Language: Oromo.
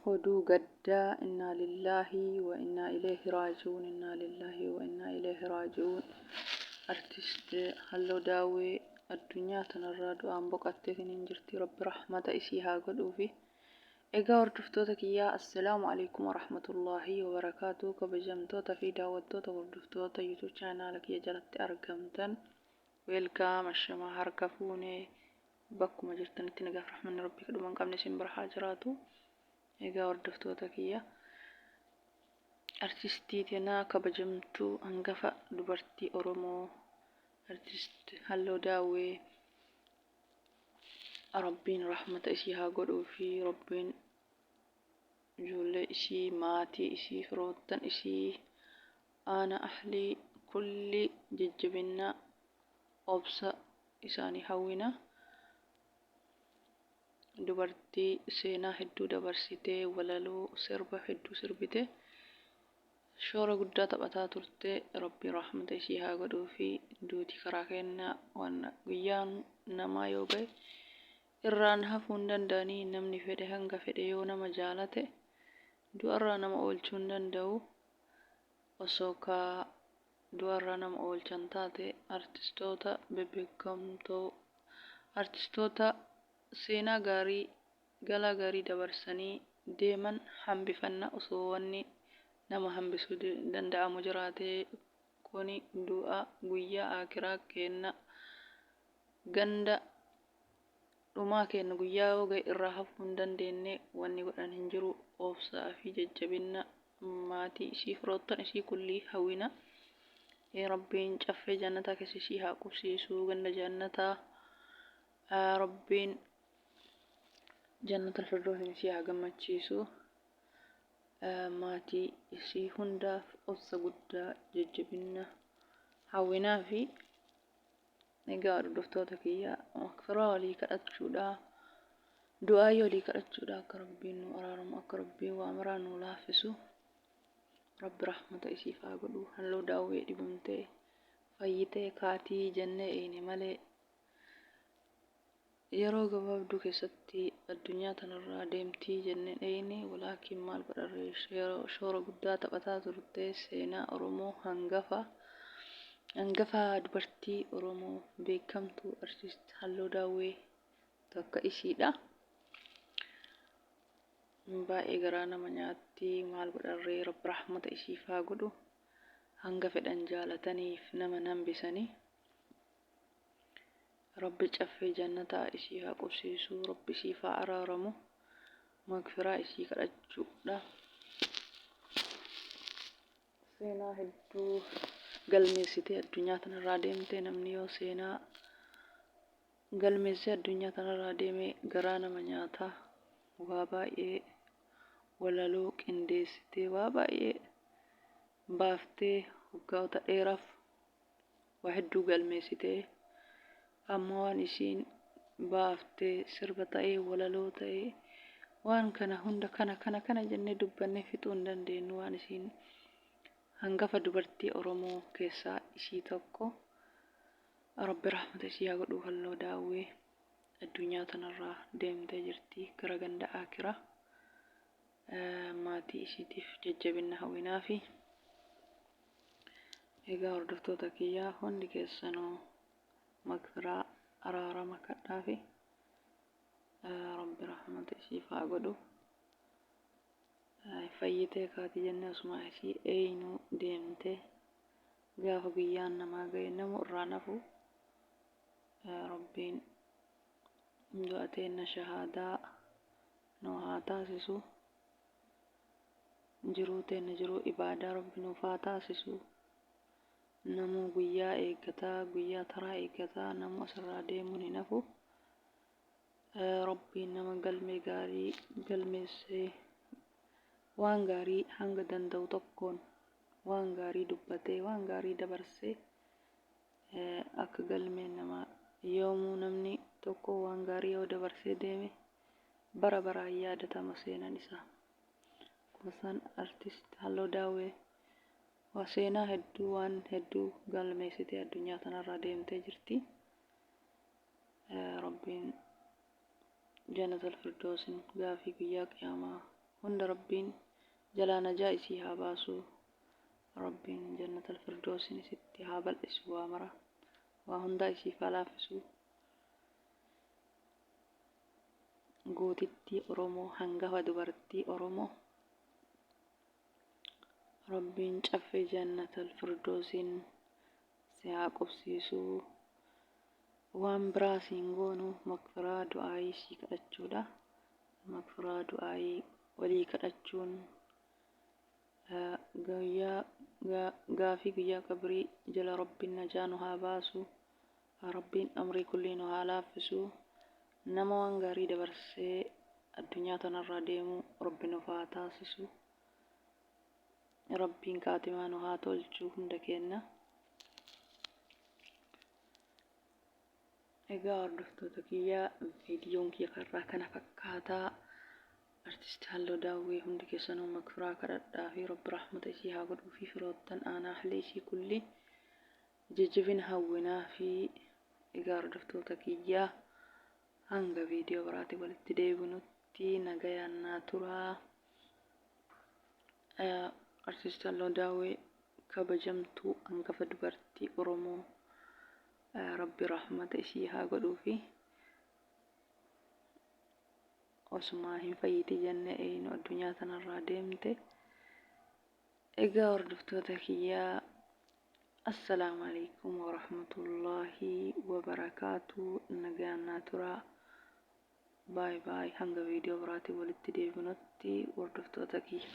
هدوء قدا إنا لله وإنا إليه راجعون. إنا لله وإنا إليه راجعون. أرتست هلو داوي الدنيا تنراد وأن بقتك ننجرتي رب رحمة إسيها قدو في إيقا وردفتوتك يا السلام عليكم ورحمة الله وبركاته. كبجمتوتا في داوتوتا وردفتوتا يوتيوب channelك يا جلت أرقمتن ويلكام الشما هركفوني بكم جرتن تنقف رحمن ربي كدو من قبل سنبر حاجراتو. إيقا وردفتوتك يا أرتستي تنا كبجمتو هنقفا دبرتي أرومو أرتست هلو داوي ربين رحمة إسيها قدو في ربين جول إسي ماتي إسي فروتن إسي أنا أحلي كل ججبنا أبسا إساني حوينا دبرتي سينا هدو دبرسيتي ولالو سربا هدو سربته شورا قدا تبتا ترتي ربي رحمة إسيها قدو في دوتي كراكينا وانا قيان نما يوغي irraan hafuun danda'anii namni fedhe hanga fedhe yoo nama jaalate du'arraa nama oolchuun danda'u. Osoo ka du'arraa nama oolchan taate artistoota bebbeekamtoo artistoota seenaa gaarii galaa gaarii dabarsanii deeman hambifanna. Osoo wanni nama hambisuu danda'amu jiraate kuni du'a guyyaa akiraa kenna ganda dhumaa kenna guyyaa yoo ga'e irraa hafuu hin dandeenye wanni godhan hin jiru. Obsaa fi jajjabinna maatii ishii firoottan ishii kullii hawwina. Rabbiin caffee jannataa keessa ishii haa qubsiisuu ganda jannataa. Rabbiin jannatal firdawsiin ishii haa gammachiisu. Maatii ishii hundaaf obsa guddaa jajjabinna hawwinaa fi egaa hordoftoota kiyya makfiraa walii kadhachuudha du'aa walii kadhachuudha akka rabbiin nu araaramu akka rabbiin waa maraa nu laaffisu rabbi rahmata isiif haa godhu. Halluu daawwee dhibamtee fayyitee kaatii jennee eene malee yeroo gabaabduu keessatti addunyaa tanarraa deemtii jennee eene walaakiin maal godharree shoora guddaa taphataa turte seenaa Oromoo hangafa dubartii Oromoo beekamtuu artist halluu daawwee takka ishiidha. Baay'ee garaa nama nyaatti maal godharree rabbi rahmata ishiif haa godhu. Hanga fedhan jaalataniif nama hambisanii rabbi caffee jannataa ishii haa qubsiisu rabbi ishiif haa araaramu magfiraa ishii kadhachuudha. Seenaa hedduu galmeessitee addunyaa tanarraa deemtee namni yoo seenaa galmeessee addunyaa tanarraa deeme garaa nama nyaataa. Waa baay'ee walaloo qindeessitee waa baay'ee baaftee waggoota dheeraaf waa hedduu galmeessitee amma waan ishiin baaftee sirba ta'ee walaloo ta'ee waan kana hunda kana jennee dubbannee fixuu hin dandeenyu. Waan ishiin hangafa dubartii Oromoo keessaa ishii tokko rabbi rahmata ishii haa godhu. Halluu daawwee addunyaa tanarraa deemtee jirti gara ganda akiraa. Maatii ishiitiif jajjabinna hawwinaa fi egaa hordoftoota kiyyaa hundi keessanuu magfiraa araarama kadhaa fi rabbi rahmata ishiif haa godhu. Fayyitee kaatii jennee osuma ishii eeyinuu deemtee gaafa guyyaan namaa ga'e namu irraa nafu rabbiin du'ateenna shahaadaa nu haa taasisu. Jiruu teenna jiruu ibaadaa rabbi nuuf haa taasisu. Namu guyyaa eeggataa guyyaa taraa eeggataa namu asirraa deemuun hin hafu. Rabbiin nama galmee gaarii galmeessee waan gaarii hanga danda'u tokkoon waan gaarii dubbatee waan gaarii dabarsee akka galmeen namaa yoomuu namni tokko waan gaarii yoo dabarsee deeme bara baraan yaadatama seenaan isaa. Kuusaan artist halluu daawwee وسينا هدو وان هدو قال ميسيتي الدنيا تنرى ديمتي جرتي. ربين جنة الفردوس قافي قياك يا ما هند ربين جلا نجائسي هاباسو. ربين جنة الفردوس ستي هابل اسوا مرة وهندا اسي فلافسو قوتتي أرومو هنگا دبرتي أرومو. ربين شفي جنة الفردوس سيعقب سيسو وان براسين غونو مغفرة دعائي سيك أجودا. مغفرة دعائي ولي كأجون غافي قيا كبري جل رب النجان هاباسو. ربين أمري كلين هالافسو نما وان غاري دبرسي الدنيا تنرى ديمو ربنا فاتاسسو. ربين كاتمان هاتولچو هندكينا. egaa hordoftoota kiyya viidiyoon kiyya karraa kana fakkaataa. Artist Halluu Daawwee hundi keessanuu magfiraa kadhadhaa fi Rabbi rahmata isii haa godhuu fi firoottan aanaa halee isii kulli jajjabina hawwinaa fi egaa hordoftoota kiyyaa hanga viidiyoo biraatti walitti deebinutti nagayaan naa turaa. Artist Halluu Daawwee kabajamtuu hangafa dubartii Oromoo. Rabbi rahmata isii haa godhuu fi osuma hin fayyiti jenne eeyinu addunyaa tanarraa deemte. Egaa hordoftoota kiyyaa assalaamu alaykum wa rahmatullaahi wa barakaatu. Nagaan naa turaa. Baay baay hanga viidiyoo biraatti walitti deebinutti hordoftoota kiyya.